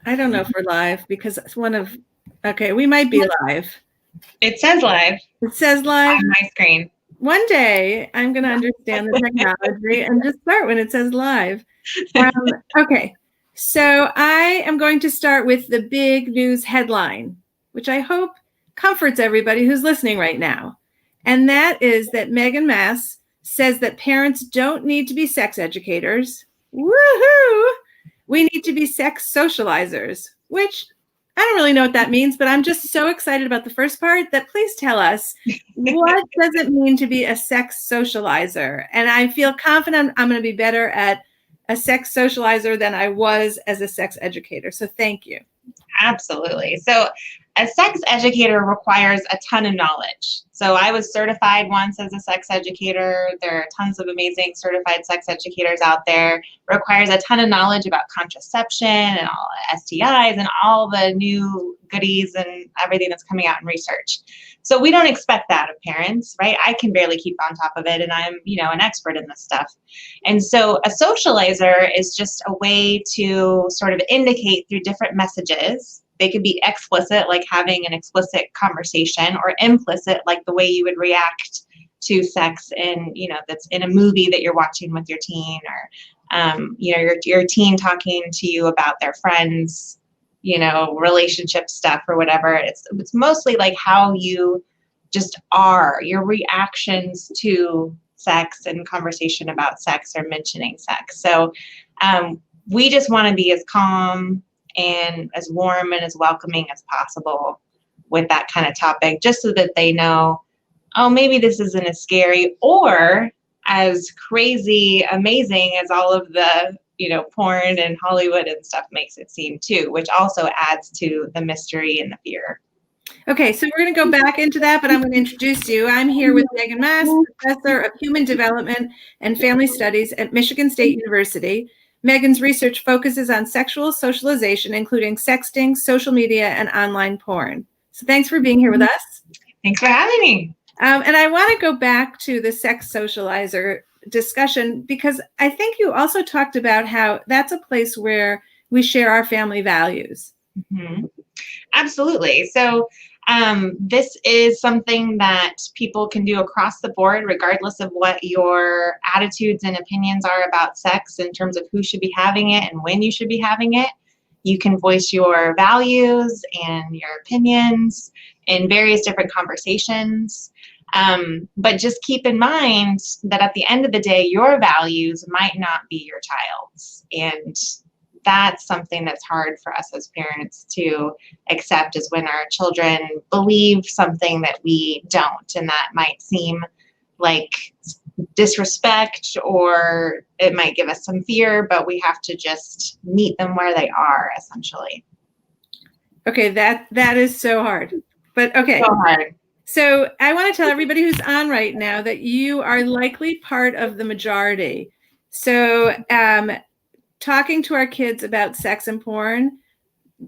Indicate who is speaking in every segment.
Speaker 1: I don't know if we're live because it's okay, we might be live.
Speaker 2: It says live.
Speaker 1: It says live
Speaker 2: on my screen.
Speaker 1: One day I'm going to understand the technology and just start when it says live. Okay, so I am going to start with the big news headline, which I hope comforts everybody who's listening right now. And that is that Maas says that parents don't need to be sex educators. Woohoo! We need to be sex socializers, which I don't really know what that means, but I'm just so excited about the first part that please tell us, what does it mean to be a sex socializer? And I feel confident I'm going to be better at a sex socializer than I was as a sex educator. So thank you.
Speaker 2: Absolutely. So a sex educator requires a ton of knowledge. So I was certified once as a sex educator. There are tons of amazing certified sex educators out there. It requires a ton of knowledge about contraception and all STIs and all the new goodies and everything that's coming out in research. So we don't expect that of parents, right? I can barely keep on top of it, and I'm, an expert in this stuff. And so a socializer is just a way to sort of indicate through different messages. They could be explicit, like having an explicit conversation, or implicit, like the way you would react to sex in, that's in a movie that you're watching with your teen, or, your teen talking to you about their friends, relationship stuff or whatever. It's mostly like how you just are, your reactions to sex and conversation about sex or mentioning sex. So we just want to be as calm and as warm and as welcoming as possible with that kind of topic, just so that they know, oh, maybe this isn't as scary or as crazy amazing as all of the porn and Hollywood and stuff makes it seem too, which also adds to the mystery and the fear.
Speaker 1: Okay, so we're going to go back into that, but I'm going to introduce you. I'm here with Maas, Professor of Human Development and Family Studies at Michigan State University. Megan's research focuses on sexual socialization, including sexting, social media, and online porn. So thanks for being here with us.
Speaker 2: Thanks for having me.
Speaker 1: And I want to go back to the sex socializer discussion, because I think you also talked about how that's a place where we share our family values.
Speaker 2: Mm-hmm. Absolutely. So this is something that people can do across the board, regardless of what your attitudes and opinions are about sex in terms of who should be having it and when you should be having it. You can voice your values and your opinions in various different conversations. But just keep in mind that at the end of the day, your values might not be your child's. And that's something that's hard for us as parents to accept, is when our children believe something that we don't. And that might seem like disrespect, or it might give us some fear, but we have to just meet them where they are, essentially.
Speaker 1: Okay, that is so hard. But okay.
Speaker 2: So hard.
Speaker 1: So I want to tell everybody who's on right now that you are likely part of the majority. So talking to our kids about sex and porn,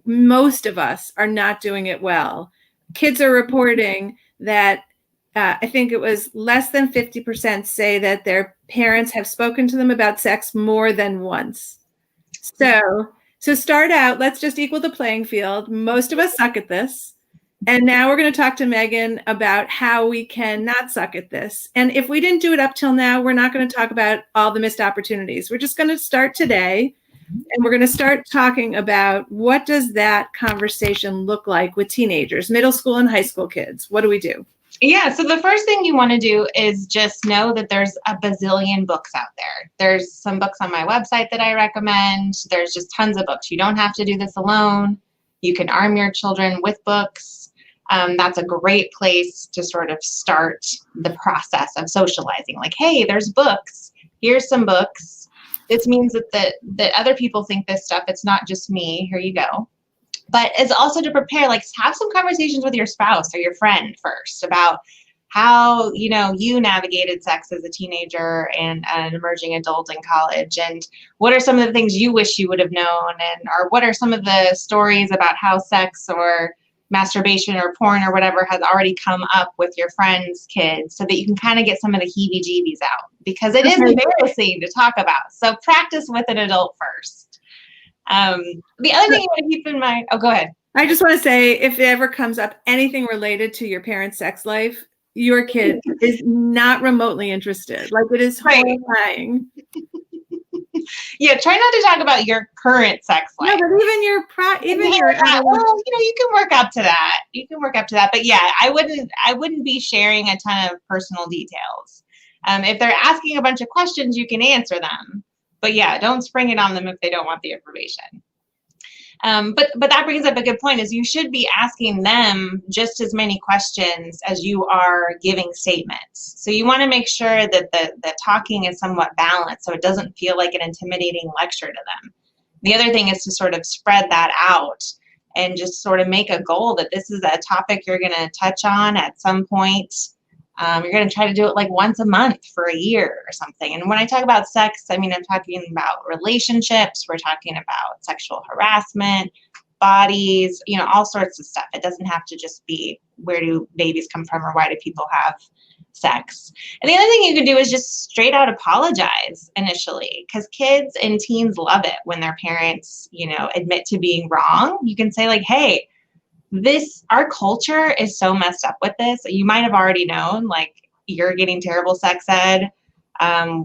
Speaker 1: most of us are not doing it well. Kids are reporting that I think it was less than 50% say that their parents have spoken to them about sex more than once. So start out, let's just equal the playing field. Most of us suck at this. And now we're going to talk to Megan about how we can not suck at this. And if we didn't do it up till now, we're not going to talk about all the missed opportunities. We're just going to start today, and we're going to start talking about what does that conversation look like with teenagers, middle school and high school kids. What do we do?
Speaker 2: Yeah, so the first thing you want to do is just know that there's a bazillion books out there. There's some books on my website that I recommend. There's just tons of books. You don't have to do this alone. You can arm your children with books. That's a great place to sort of start the process of socializing. Like, hey, there's books. Here's some books. This means that other people think this stuff. It's not just me. Here you go. But it's also to prepare, like, have some conversations with your spouse or your friend first about how, you navigated sex as a teenager and an emerging adult in college, and what are some of the things you wish you would have known, or what are some of the stories about how sex or masturbation or porn or whatever has already come up with your friends' kids, so that you can kind of get some of the heebie-jeebies out, because it is embarrassing to talk about. So practice with an adult first. The other thing you want to keep in mind, oh, go ahead.
Speaker 1: I just want to say, if it ever comes up anything related to your parents' sex life, your kid is not remotely interested. Like, it is horrifying.
Speaker 2: Yeah, try not to talk about your current sex life.
Speaker 1: No, but even your
Speaker 2: well, you can work up to that. You can work up to that. But yeah, I wouldn't be sharing a ton of personal details. If they're asking a bunch of questions, you can answer them. But yeah, don't spring it on them if they don't want the information. But that brings up a good point, is you should be asking them just as many questions as you are giving statements. So you want to make sure that the talking is somewhat balanced so it doesn't feel like an intimidating lecture to them. The other thing is to sort of spread that out and just sort of make a goal that this is a topic you're going to touch on at some point. You're going to try to do it like once a month for a year or something. And when I talk about sex, I mean, I'm talking about relationships. We're talking about sexual harassment, bodies, all sorts of stuff. It doesn't have to just be where do babies come from or why do people have sex. And the other thing you can do is just straight out apologize initially, because kids and teens love it when their parents, admit to being wrong. You can say like, hey, our culture is so messed up with this. You might have already known, like, you're getting terrible sex ed.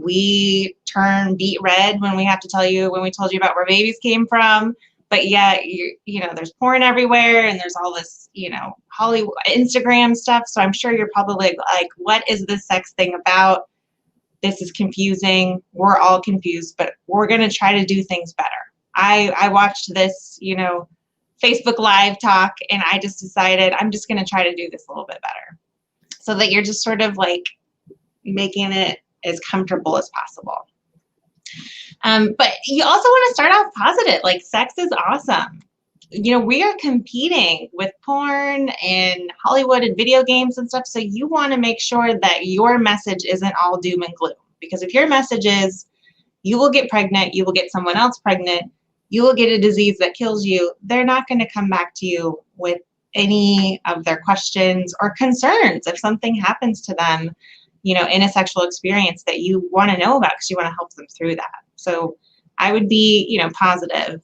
Speaker 2: We turn beet red when we told you about where babies came from. But yet, there's porn everywhere and there's all this, Hollywood Instagram stuff. So I'm sure you're probably like, what is this sex thing about? This is confusing. We're all confused, but we're going to try to do things better. I watched this, Facebook Live talk, and I just decided I'm just going to try to do this a little bit better, so that you're just sort of like making it as comfortable as possible. But you also want to start off positive. Like, sex is awesome. We are competing with porn and Hollywood and video games and stuff. So you want to make sure that your message isn't all doom and gloom, because if your message is you will get pregnant, you will get someone else pregnant, you will get a disease that kills you, they're not going to come back to you with any of their questions or concerns if something happens to them, in a sexual experience that you want to know about, because you want to help them through that. So I would be, positive.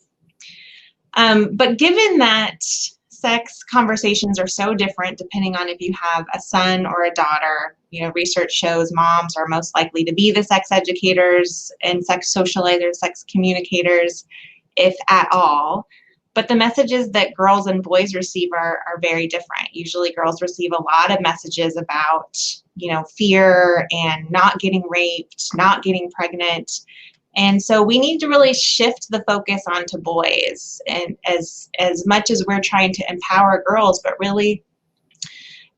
Speaker 2: But given that sex conversations are so different depending on if you have a son or a daughter, research shows moms are most likely to be the sex educators and sex socializers, sex communicators, if at all. But the messages that girls and boys receive are very different. Usually girls receive a lot of messages about, fear and not getting raped, not getting pregnant. And so we need to really shift the focus onto boys, and as much as we're trying to empower girls, but really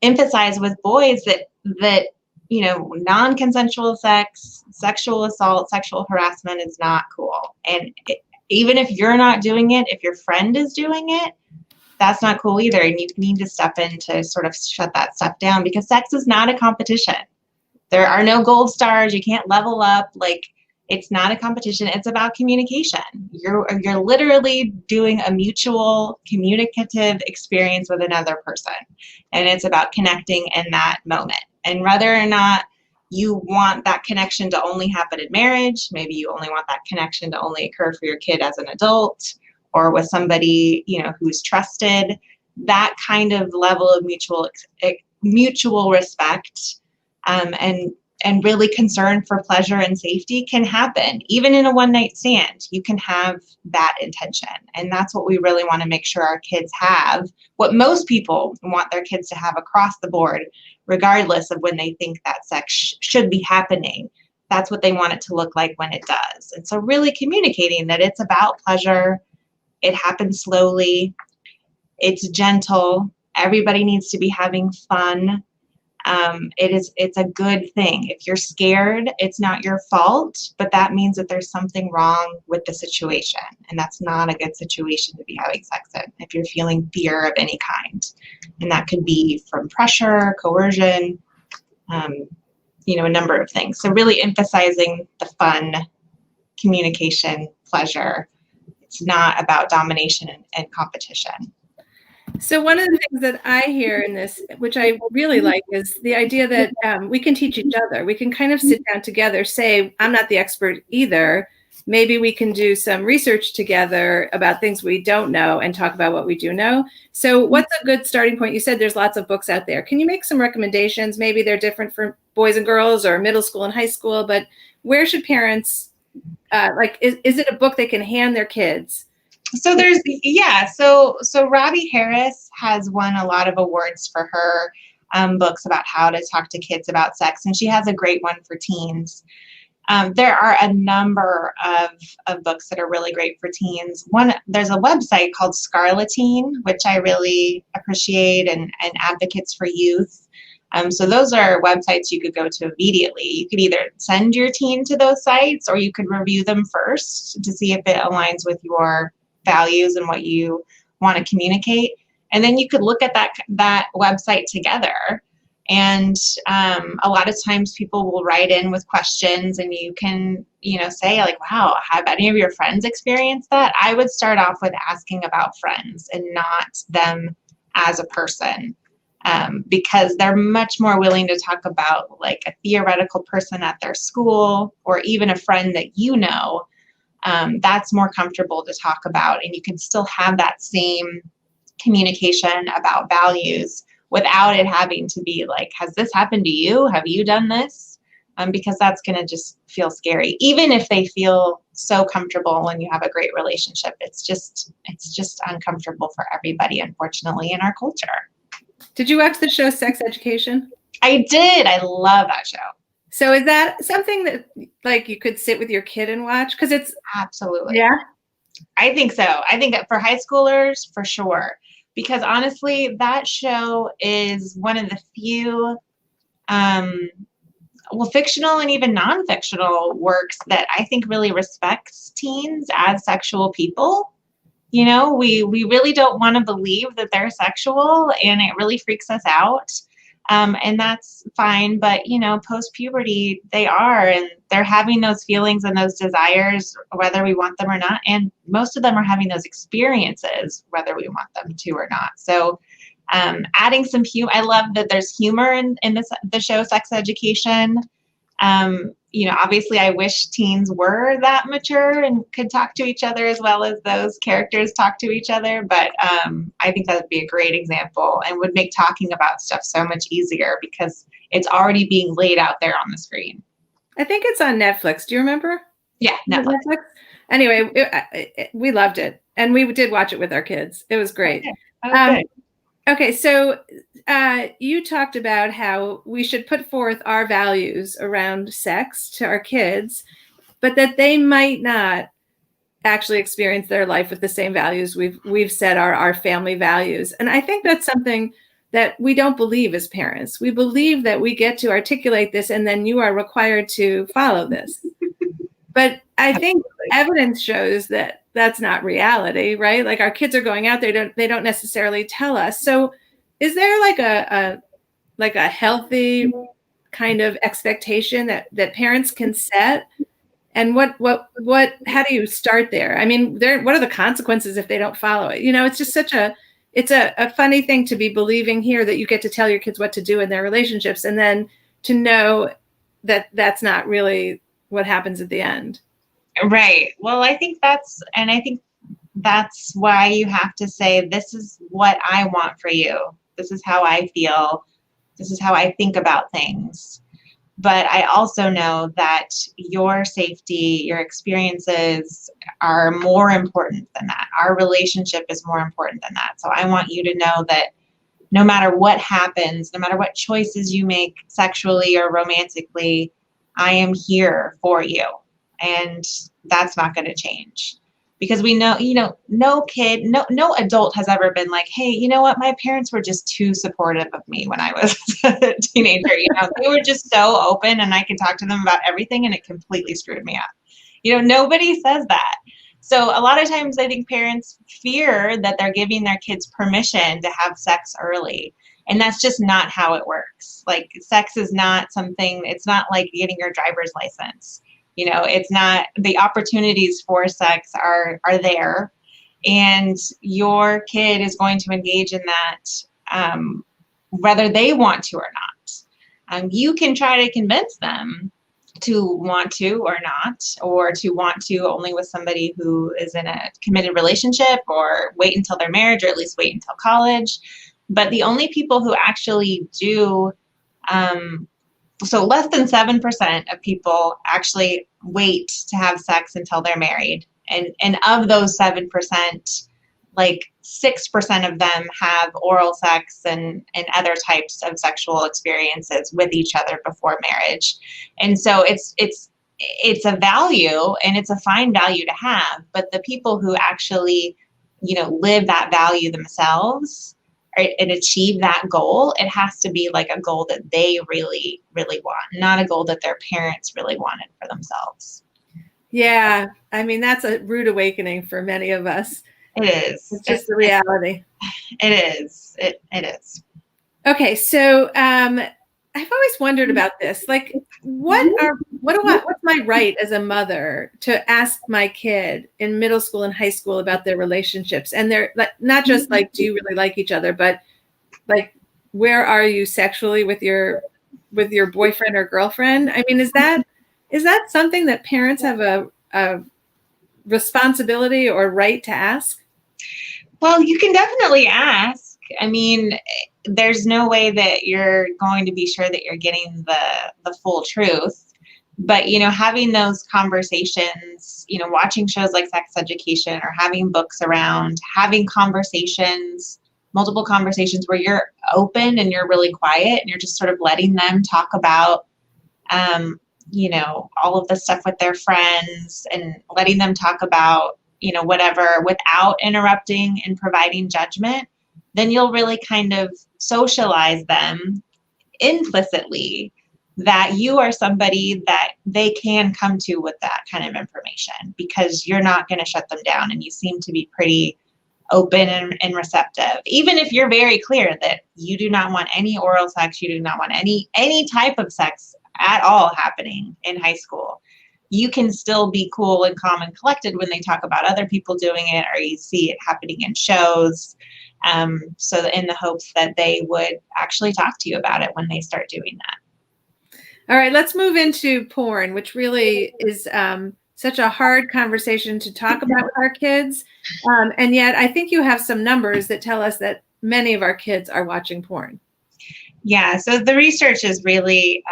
Speaker 2: emphasize with boys that non-consensual sex, sexual assault, sexual harassment is not cool. And even if you're not doing it, if your friend is doing it, that's not cool either. And you need to step in to sort of shut that stuff down, because sex is not a competition. There are no gold stars. You can't level up. Like, it's not a competition. It's about communication. You're literally doing a mutual communicative experience with another person. And it's about connecting in that moment. And whether or not you want that connection to only happen in marriage, maybe you only want that connection to only occur for your kid as an adult or with somebody, who's trusted, that kind of level of mutual respect and really concern for pleasure and safety can happen. Even in a one-night stand, you can have that intention. And that's what we really want to make sure our kids have, what most people want their kids to have across the board, regardless of when they think that sex should be happening. That's what they want it to look like when it does. And so really communicating that it's about pleasure, it happens slowly, it's gentle, everybody needs to be having fun. It's a good thing. If you're scared, it's not your fault, but that means that there's something wrong with the situation, and that's not a good situation to be having sex in if you're feeling fear of any kind. And that could be from pressure, coercion, a number of things. So really emphasizing the fun, communication, pleasure. It's not about domination and competition.
Speaker 1: So one of the things that I hear in this, which I really like, is the idea that we can teach each other. We can kind of sit down together, say, I'm not the expert either, maybe we can do some research together about things we don't know and talk about what we do know. So what's a good starting point? You said there's lots of books out there. Can you make some recommendations? Maybe they're different for boys and girls or middle school and high school, but where should parents, is it a book they can hand their kids?
Speaker 2: So so Robbie Harris has won a lot of awards for her books about how to talk to kids about sex, and she has a great one for teens. There are a number of books that are really great for teens. There's a website called Sexuality, which I really appreciate, and Advocates for Youth. So those are websites you could go to immediately. You could either send your teen to those sites, or you could review them first to see if it aligns with your values and what you want to communicate. And then you could look at that website together. And a lot of times people will write in with questions, and you can, say like, wow, have any of your friends experienced that? I would start off with asking about friends and not them as a person, because they're much more willing to talk about like a theoretical person at their school, or even a friend that that's more comfortable to talk about. And you can still have that same communication about values without it having to be like, has this happened to you? Have you done this? Because that's going to just feel scary. Even if they feel so comfortable when you have a great relationship, it's just uncomfortable for everybody, unfortunately, in our culture.
Speaker 1: Did you watch the show Sex Education?
Speaker 2: I did. I love that show.
Speaker 1: So is that something that like you could sit with your kid and watch? Because it's
Speaker 2: absolutely.
Speaker 1: Yeah.
Speaker 2: I think so. I think that for high schoolers, for sure. Because honestly, that show is one of the few, fictional and even non-fictional works that I think really respects teens as sexual people. We really don't want to believe that they're sexual, and it really freaks us out. And that's fine. But, post-puberty, they are, and they're having those feelings and those desires, whether we want them or not. And most of them are having those experiences, whether we want them to or not. So adding some humor, I love that there's humor in the show Sex Education. Obviously I wish teens were that mature and could talk to each other as well as those characters talk to each other. But I think that would be a great example and would make talking about stuff so much easier because it's already being laid out there on the screen.
Speaker 1: I think it's on Netflix. Do you remember?
Speaker 2: Yeah, Netflix.
Speaker 1: Anyway, we loved it. And we did watch it with our kids. It was great.
Speaker 2: Okay.
Speaker 1: Okay, so you talked about how we should put forth our values around sex to our kids, but that they might not actually experience their life with the same values we've set our family values. And I think that's something that we don't believe as parents. We believe that we get to articulate this and then you are required to follow this. But I think evidence shows that that's not reality, right? Like our kids are going out there, they don't necessarily tell us. So is there like a healthy kind of expectation that parents can set? And how do you start there? I mean, what are the consequences if they don't follow it? It's just it's a funny thing to be believing here that you get to tell your kids what to do in their relationships and then to know that that's not really what happens at the end.
Speaker 2: Right. Well, I think that's why you have to say, this is what I want for you. This is how I feel. This is how I think about things. But I also know that your safety, your experiences are more important than that. Our relationship is more important than that. So I want you to know that no matter what happens, no matter what choices you make sexually or romantically, I am here for you. And that's not going to change. Because we know, no kid, no adult has ever been like, hey, you know what? My parents were just too supportive of me when I was a teenager. They were just so open and I could talk to them about everything and it completely screwed me up. Nobody says that. So a lot of times I think parents fear that they're giving their kids permission to have sex early. And that's just not how it works. Like sex is not something, it's not like getting your driver's license. It's not, the opportunities for sex are there, and your kid is going to engage in that whether they want to or not. You can try to convince them to want to or not, or to want to only with somebody who is in a committed relationship, or wait until their marriage, or at least wait until college. But the only people who actually do, so less than 7% of people actually wait to have sex until they're married. And of those 7%, like 6% of them have oral sex and other types of sexual experiences with each other before marriage. And so it's a value, and it's a fine value to have, but the people who actually, live that value themselves and achieve that goal, it has to be like a goal that they really, really want, not a goal that their parents really wanted for themselves.
Speaker 1: Yeah. I mean, that's a rude awakening for many of us.
Speaker 2: It is.
Speaker 1: It's just the reality.
Speaker 2: It is. It is.
Speaker 1: Okay. So, I've always wondered about this. Like, what's my right as a mother to ask my kid in middle school and high school about their relationships? And they're not just like, do you really like each other, but like, where are you sexually with your boyfriend or girlfriend? I mean, is that something that parents have a responsibility or right to ask?
Speaker 2: Well, you can definitely ask. I mean, there's no way that you're going to be sure that you're getting the full truth. But, having those conversations, watching shows like Sex Education, or having books around, having conversations, multiple conversations where you're open and you're really quiet and you're just sort of letting them talk about, all of the stuff with their friends, and letting them talk about, whatever, without interrupting and providing judgment, then you'll really kind of socialize them implicitly that you are somebody that they can come to with that kind of information, because you're not going to shut them down, and you seem to be pretty open and receptive. Even if you're very clear that you do not want any oral sex, you do not want any type of sex at all happening in high school, you can still be cool and calm and collected when they talk about other people doing it, or you see it happening in shows. So in the hopes that they would actually talk to you about it when they start doing that.
Speaker 1: All right, let's move into porn, which really is such a hard conversation to talk about with our kids. And yet I think you have some numbers that tell us that many of our kids are watching porn.
Speaker 2: Yeah, so the research is really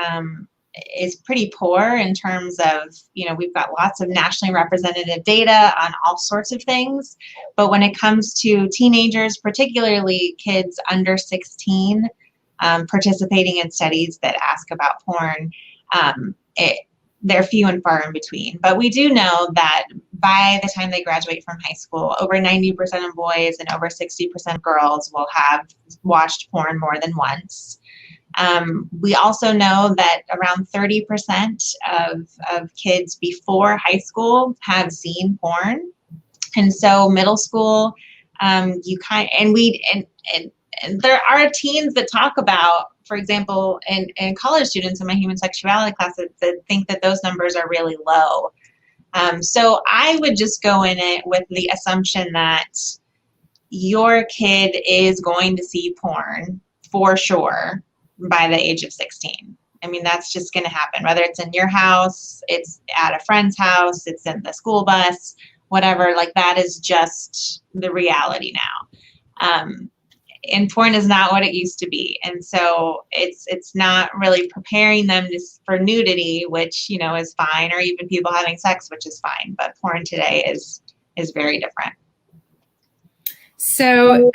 Speaker 2: is pretty poor in terms of, we've got lots of nationally representative data on all sorts of things. But when it comes to teenagers, particularly kids under 16, participating in studies that ask about porn, they're few and far in between. But we do know that by the time they graduate from high school, over 90% of boys and over 60% of girls will have watched porn more than once. We also know that around 30% of kids before high school have seen porn. And so middle school, and there are teens that talk about, for example, and college students in my human sexuality class that think that those numbers are really low. So I would just go in it with the assumption that your kid is going to see porn for sure by the age of 16. I mean, that's just going to happen, whether it's in your house, it's at a friend's house, it's in the school bus, whatever. Like, that is just the reality now. And porn is not what it used to be. And so it's not really preparing them for nudity, which, is fine, or even people having sex, which is fine. But porn today is very different.
Speaker 1: So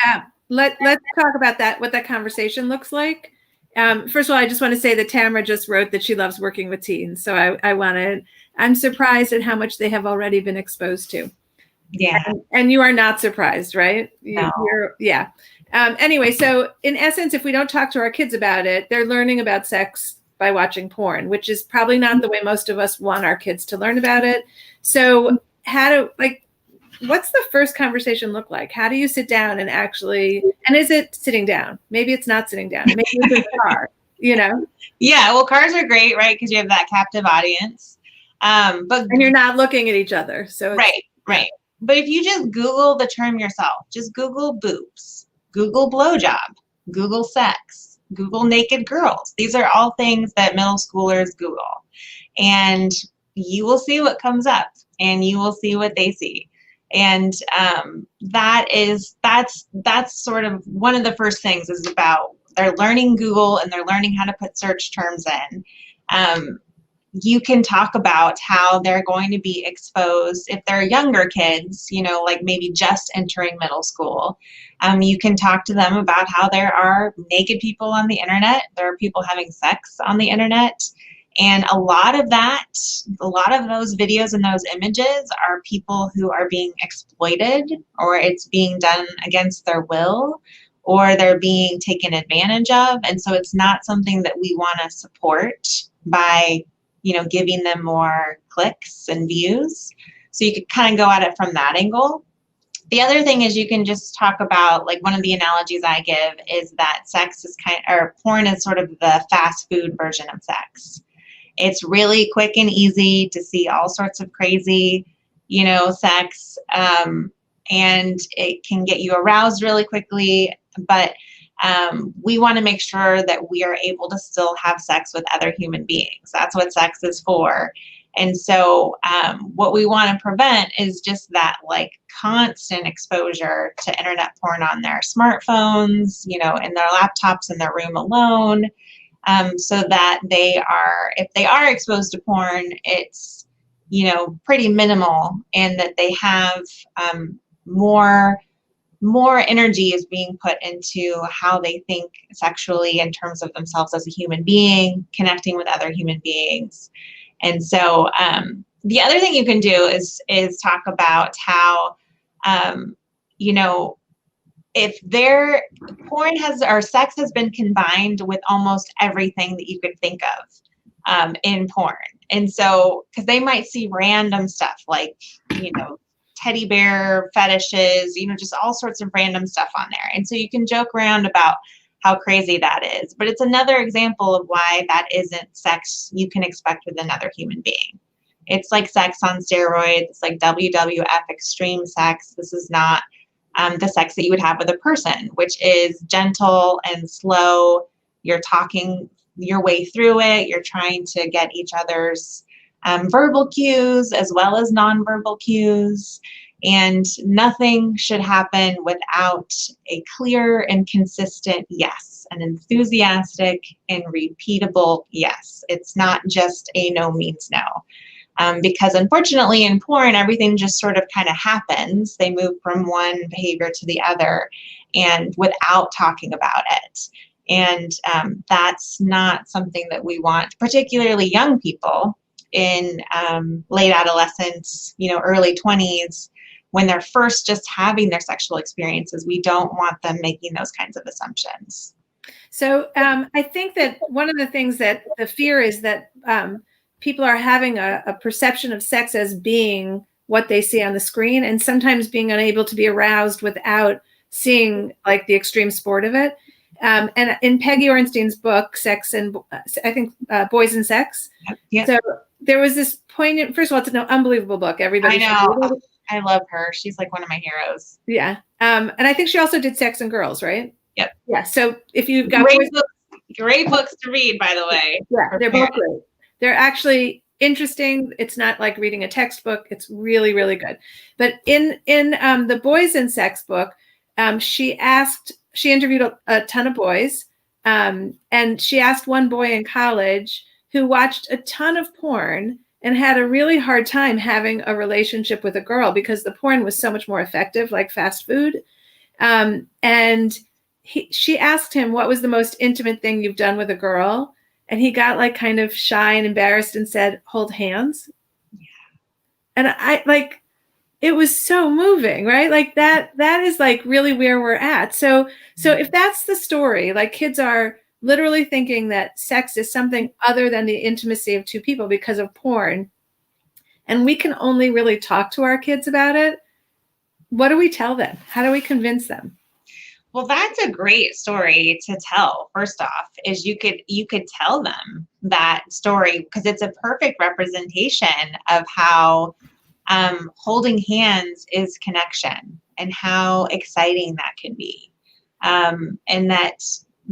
Speaker 1: let's talk about that, what that conversation looks like. First of all, I just want to say that Tamara just wrote that she loves working with teens. So I'm surprised at how much they have already been exposed to.
Speaker 2: Yeah.
Speaker 1: And you are not surprised, right?
Speaker 2: No.
Speaker 1: Yeah. Anyway, so in essence, if we don't talk to our kids about it, they're learning about sex by watching porn, which is probably not the way most of us want our kids to learn about it. So what's the first conversation look like? How do you sit down and and is it sitting down? Maybe it's not sitting down. Maybe it's in the car,
Speaker 2: Yeah, well, cars are great, right? Because you have that captive audience. And
Speaker 1: you're not looking at each other. So
Speaker 2: Right. But if you just Google the term yourself, just Google boobs, Google blowjob, Google sex, Google naked girls. These are all things that middle schoolers Google. And you will see what comes up, and you will see what they see. And that's sort of one of the first things, is about they're learning Google and they're learning how to put search terms in. You can talk about how they're going to be exposed if they're younger kids, like maybe just entering middle school. You can talk to them about how there are naked people on the internet. There are people having sex on the internet. And a lot of those videos and those images are people who are being exploited, or it's being done against their will, or they're being taken advantage of. And so it's not something that we want to support by, giving them more clicks and views. So you could kind of go at it from that angle. The other thing is, you can just talk about, like, one of the analogies I give is that porn is sort of the fast food version of sex. It's really quick and easy to see all sorts of crazy, sex, and it can get you aroused really quickly. But we want to make sure that we are able to still have sex with other human beings. That's what sex is for. And so what we want to prevent is just that, like, constant exposure to internet porn on their smartphones, in their laptops in their room alone. So that if they are exposed to porn, it's, pretty minimal, and that they have more energy is being put into how they think sexually in terms of themselves as a human being, connecting with other human beings. And so the other thing you can do is talk about how, if their sex has been combined with almost everything that you could think of in porn. And so, because they might see random stuff like, teddy bear fetishes, just all sorts of random stuff on there. And so you can joke around about how crazy that is. But it's another example of why that isn't sex you can expect with another human being. It's like sex on steroids. It's like WWF extreme sex. This is not the sex that you would have with a person, which is gentle and slow. You're talking your way through it. You're trying to get each other's verbal cues as well as nonverbal cues. And nothing should happen without a clear and consistent yes, an enthusiastic and repeatable yes. It's not just a no means no. Because unfortunately in porn, everything just sort of kind of happens. They move from one behavior to the other, and without talking about it. And that's not something that we want, particularly young people in late adolescence, early 20s, when they're first just having their sexual experiences. We don't want them making those kinds of assumptions.
Speaker 1: So I think that one of the things that the fear is that people are having a perception of sex as being what they see on the screen, and sometimes being unable to be aroused without seeing, like, the extreme sport of it. And in Peggy Orenstein's book, Sex and I think Boys and Sex.
Speaker 2: Yeah.
Speaker 1: So there was this poignant, first of all, it's an unbelievable book. Everybody,
Speaker 2: I know. I love her. She's like one of my heroes.
Speaker 1: Yeah. And I think she also did Sex and Girls, right?
Speaker 2: Yep.
Speaker 1: Yeah. So if you've got
Speaker 2: great books to read, by the way.
Speaker 1: Yeah, they're both great. They're actually interesting. It's not like reading a textbook. It's really, really good. But in the Boys and Sex book, she interviewed a ton of boys, and she asked one boy in college who watched a ton of porn and had a really hard time having a relationship with a girl because the porn was so much more effective, like fast food. And she asked him, what was the most intimate thing you've done with a girl? And he got, like, kind of shy and embarrassed and said, hold hands. Yeah. And it was so moving, right? Like that is, like, really where we're at. So if that's the story, like, kids are literally thinking that sex is something other than the intimacy of two people because of porn, and we can only really talk to our kids about it, what do we tell them? How do we convince them?
Speaker 2: Well, that's a great story to tell. First off, is you could tell them that story because it's a perfect representation of how holding hands is connection and how exciting that can be. And that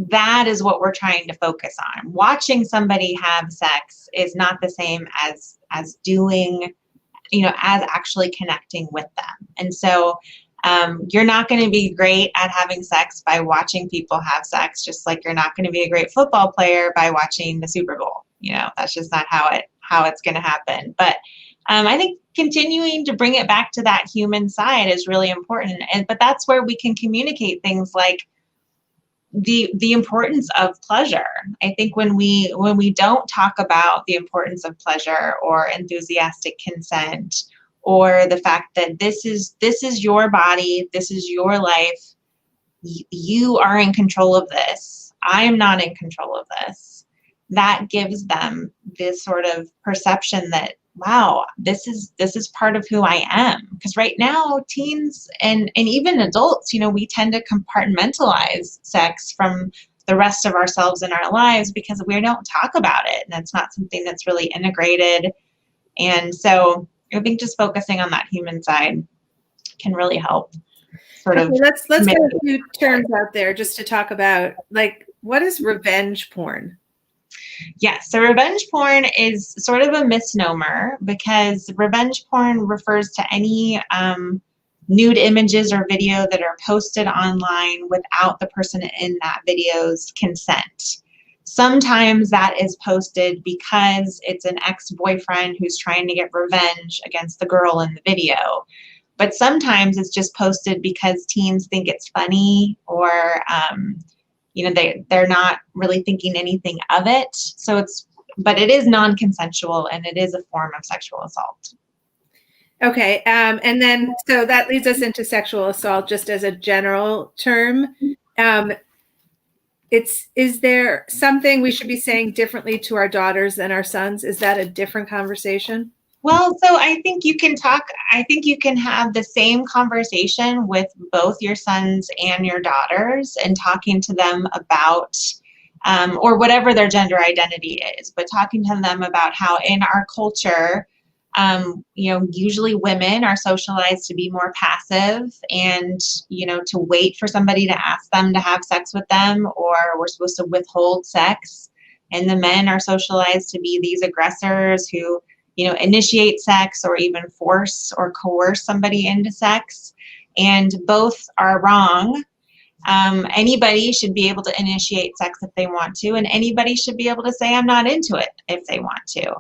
Speaker 2: that is what we're trying to focus on. Watching somebody have sex is not the same as doing, as actually connecting with them. And so you're not going to be great at having sex by watching people have sex, just like you're not going to be a great football player by watching the Super Bowl. That's just not how it's going to happen. But I think continuing to bring it back to that human side is really important. But that's where we can communicate things like the importance of pleasure. I think when we don't talk about the importance of pleasure or enthusiastic consent, or the fact that this is your body, this is your life, you are in control of this, I am not in control of this, that gives them this sort of perception that, wow, this is part of who I am. Because right now, teens and even adults, we tend to compartmentalize sex from the rest of ourselves in our lives because we don't talk about it, and it's not something that's really integrated. And so I think just focusing on that human side can really help.
Speaker 1: Let's get a few terms out there just to talk about, like, what is revenge porn?
Speaker 2: Yes, so revenge porn is sort of a misnomer because revenge porn refers to any nude images or video that are posted online without the person in that video's consent. Sometimes that is posted because it's an ex-boyfriend who's trying to get revenge against the girl in the video. But sometimes it's just posted because teens think it's funny, or they're not really thinking anything of it. But it is non-consensual, and it is a form of sexual assault.
Speaker 1: Okay. And then, so that leads us into sexual assault, just as a general term. Is there something we should be saying differently to our daughters than our sons? Is that a different conversation?
Speaker 2: Well, so I think you can have the same conversation with both your sons and your daughters, and talking to them about, or whatever their gender identity is, but talking to them about how in our culture, usually women are socialized to be more passive and, to wait for somebody to ask them to have sex with them, or we're supposed to withhold sex. And the men are socialized to be these aggressors who, initiate sex or even force or coerce somebody into sex. And both are wrong. Anybody should be able to initiate sex if they want to, and anybody should be able to say, I'm not into it, if they want to.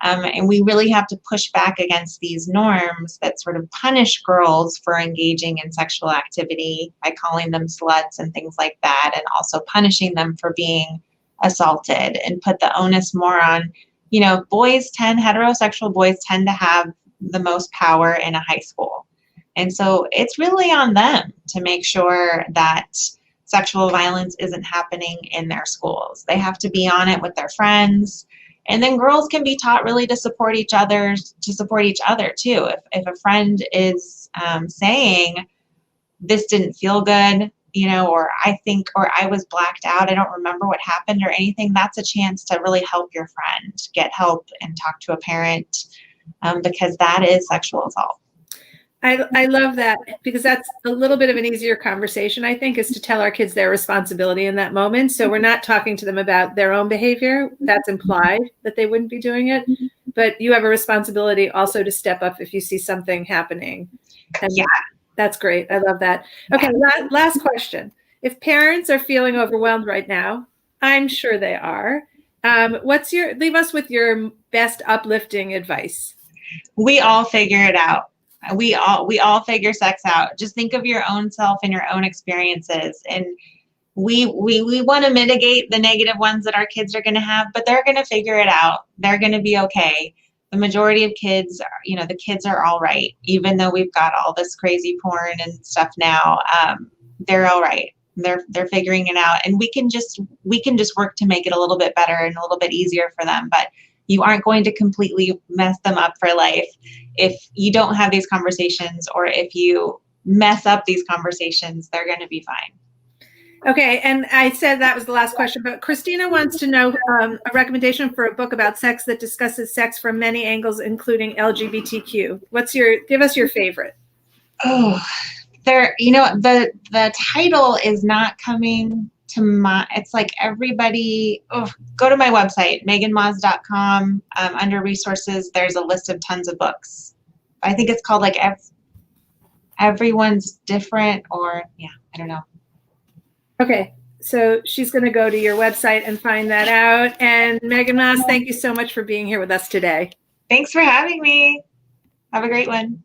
Speaker 2: And we really have to push back against these norms that sort of punish girls for engaging in sexual activity by calling them sluts and things like that, and also punishing them for being assaulted, and put the onus more on, heterosexual boys tend to have the most power in a high school. And so it's really on them to make sure that sexual violence isn't happening in their schools. They have to be on it with their friends. And then girls can be taught really to support each other too. If a friend is saying, this didn't feel good, or I was blacked out, I don't remember what happened or anything, that's a chance to really help your friend get help and talk to a parent, because that is sexual assault.
Speaker 1: I love that, because that's a little bit of an easier conversation, I think, is to tell our kids their responsibility in that moment. So we're not talking to them about their own behavior. That's implied that they wouldn't be doing it. But you have a responsibility also to step up if you see something happening. And yeah, that's great. I love that. Okay, last question. If parents are feeling overwhelmed right now, I'm sure they are, leave us with your best uplifting advice.
Speaker 2: We all figure it out. We all figure sex out. Just think of your own self and your own experiences. And we want to mitigate the negative ones that our kids are going to have, but they're going to figure it out. They're going to be okay. The majority of kids, the kids are all right. Even though we've got all this crazy porn and stuff now, they're all right. They're figuring it out, and we can just work to make it a little bit better and a little bit easier for them. But you aren't going to completely mess them up for life if you don't have these conversations, or if you mess up these conversations, they're going to be fine.
Speaker 1: Okay, and I said that was the last question, but Christina wants to know a recommendation for a book about sex that discusses sex from many angles, including LGBTQ. Give us your favorite.
Speaker 2: Oh, the title is not coming it's like everybody, go to my website, meganmaas.com. Under resources, there's a list of tons of books. I think it's called like Everyone's Different, or I don't know.
Speaker 1: Okay. So she's going to go to your website and find that out. And Megan Maas, thank you so much for being here with us today.
Speaker 2: Thanks for having me. Have a great one.